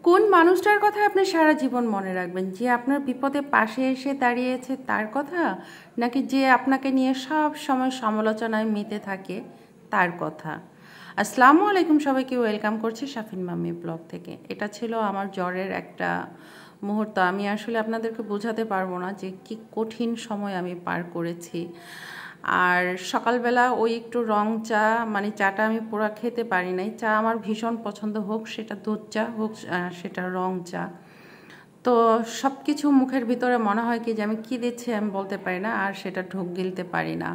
কোন মানুষটার কথা আপনি সারা জীবন মনে রাখবেন? যে আপনার বিপদে পাশে এসে দাঁড়িয়েছে তার কথা, নাকি যে আপনাকে নিয়ে সব সময় সমালোচনায় মেতে থাকে তার কথা? আসসালামু আলাইকুম, সবাইকে ওয়েলকাম করছি শাফিন মাম্মি ব্লগ থেকে। এটা ছিল আমার জ্বরের একটা মুহূর্ত। আমি আসলে আপনাদেরকে বোঝাতে পারবো না যে কি কঠিন সময় আমি পার করেছি। আর সকালবেলা ওই একটু রং চা, মানে চাটা আমি পুরো খেতে পারি নাই। চা আমার ভীষণ পছন্দ, হোক সেটা দুধ চা, হোক সেটা রং চা। তো সব কিছু মুখের ভিতরে মনে হয় কি যে আমি কী দিচ্ছি আমি বলতে পারি না, আর সেটা ঢোক গিলতে পারি না।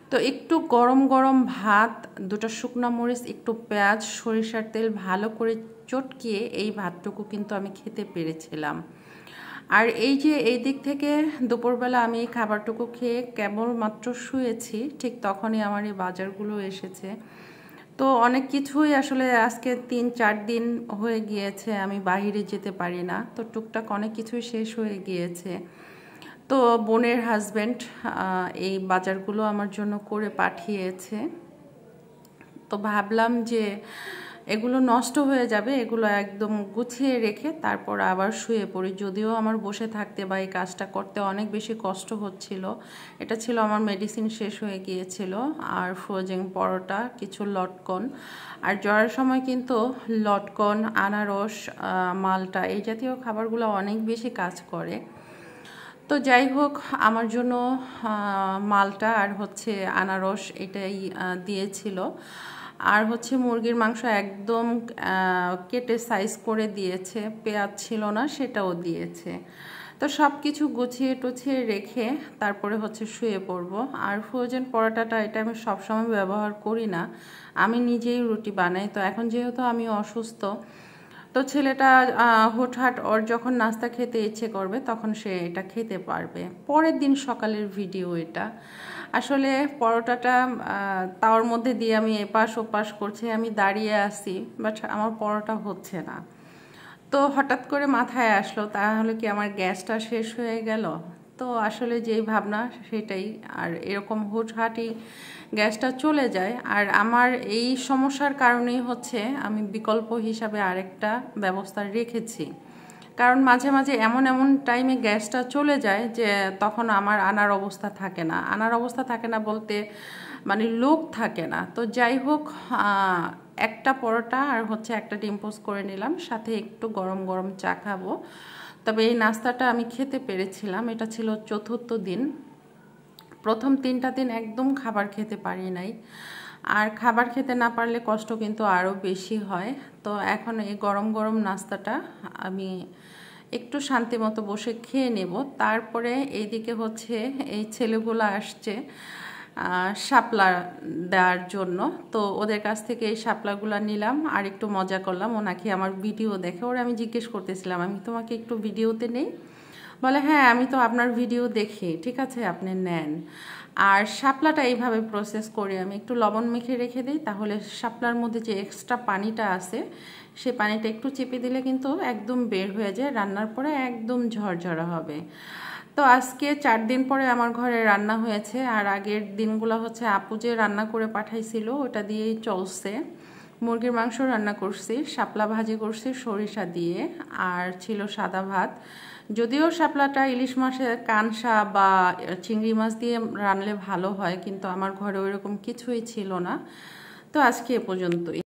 তো একটু গরম গরম ভাত, দুটো শুকনো মরিচ, একটু পেঁয়াজ, সরিষার তেল ভালো করে চটকিয়ে এই ভাতটুকু কিন্তু আমি খেতে পেরেছিলাম। আর এই যে এই দিক থেকে দুপুরবেলা আমি এই খাবারটুকু খেয়ে কেবলমাত্র শুয়েছি, ঠিক তখনই আমার এই বাজারগুলো এসেছে। তো অনেক কিছুই আসলে আজকে 3-4 দিন হয়ে গিয়েছে আমি বাইরে যেতে পারি না, তো টুকটাক অনেক কিছুই শেষ হয়ে গিয়েছে। তো বোনের হাজব্যান্ড এই বাজারগুলো আমার জন্য করে পাঠিয়েছে। তো ভাবলাম যে এগুলো নষ্ট হয়ে যাবে, এগুলো একদম গুছিয়ে রেখে তারপর আবার শুয়ে পড়ি। যদিও আমার বসে থাকতে বা এই কাজটা করতে অনেক বেশি কষ্ট হচ্ছিল। এটা ছিল আমার মেডিসিন শেষ হয়ে গিয়েছিল, আর ফ্রোজেন পরোটা, কিছু লটকন। আর জ্বরের সময় কিন্তু লটকন, আনারস, মালটা এই জাতীয় খাবারগুলো অনেক বেশি কাজ করে। তো যাই হোক, আমার জন্য মালটা আর হচ্ছে আনারস এটাই দিয়েছিল। আর হচ্ছে মুরগির মাংস একদম কেটে সাইজ করে দিয়েছে, পেঁয়াজ ছিল না সেটাও দিয়েছে। তো সব কিছু গুছিয়ে টুছিয়ে রেখে তারপরে হচ্ছে শুয়ে পড়বো। আর ফ্রোজেন পরোটাটা এটা আমি সবসময় ব্যবহার করি না, আমি নিজেই রুটি বানাই। তো এখন যেহেতু আমি অসুস্থ, তো ছেলেটা হুটহাট ওর যখন নাস্তা খেতে ইচ্ছে করবে তখন সে এটা খেতে পারবে। পরের দিন সকালের ভিডিও এটা। আসলে পরোটাটা তাওয়ার মধ্যে দিয়ে আমি এপাশ ওপাশ করছি, আমি দাঁড়িয়ে আসি, বাট আমার পরোটা হচ্ছে না। তো হঠাৎ করে মাথায় আসলো তাহলে কি আমার গ্যাসটা শেষ হয়ে গেল? তো আসলে যেই ভাবনা সেটাই, আর এরকম হুটহাটি গ্যাসটা চলে যায়। আর আমার এই সমস্যার কারণেই হচ্ছে আমি বিকল্প হিসাবে আরেকটা ব্যবস্থা রেখেছি। কারণ মাঝে মাঝে এমন এমন টাইমে গ্যাসটা চলে যায় যে তখন আমার আনার অবস্থা থাকে না। আনার অবস্থা থাকে না বলতে মানে লোক থাকে না। তো যাই হোক, একটা পরোটা আর হচ্ছে একটা ডিম পোস্ট করে নিলাম, সাথে একটু গরম গরম চা খাবো। তবে এই নাস্তাটা আমি খেতে পেরেছিলাম, এটা ছিল চতুর্থ দিন। প্রথম 3টা দিন একদম খাবার খেতে পারি নাই, আর খাবার খেতে না পারলে কষ্ট কিন্তু আরও বেশি হয়। তো এখন এই গরম গরম নাস্তাটা আমি একটু শান্তি মতো বসে খেয়ে নেব। তারপরে এইদিকে হচ্ছে এই ছেলেগুলো আসছে শাপলা দেওয়ার জন্য। তো ওদের কাছ থেকে এই শাপলাগুলো নিলাম আর একটু মজা করলাম। ও নাকি আমার ভিডিও দেখে, ওরা আমি জিজ্ঞেস করতেছিলাম আমি তোমাকে একটু ভিডিওতে নেই, বলে হ্যাঁ আমি তো আপনার ভিডিও দেখি, ঠিক আছে আপনি নেন। আর শাপলাটা এইভাবে প্রসেস করে আমি একটু লবণ মেখে রেখে দিই, তাহলে শাপলার মধ্যে যে এক্সট্রা পানিটা আছে সে পানিটা একটু চেপে দিলে কিন্তু একদম বের হয়ে যায়, রান্নার পরে একদম ঝরঝরা হবে। তো আজকে 4 দিন পরে আমার ঘরে রান্না হয়েছে, আর আগের দিনগুলো হচ্ছে আপু যে রান্না করে পাঠাইছিল ওটা দিয়েই চলছে। মুরগির মাংস রান্না করছি, শাপলা ভাজি করছি সরিষা দিয়ে, আর ছিল সাদা ভাত। যদিও শাপলাটা ইলিশ মাছের কানসা বা চিংড়ি মাছ দিয়ে রানলে ভালো হয়, কিন্তু আমার ঘরে ওইরকম কিছুই ছিল না। তো আজকে এ পর্যন্তই।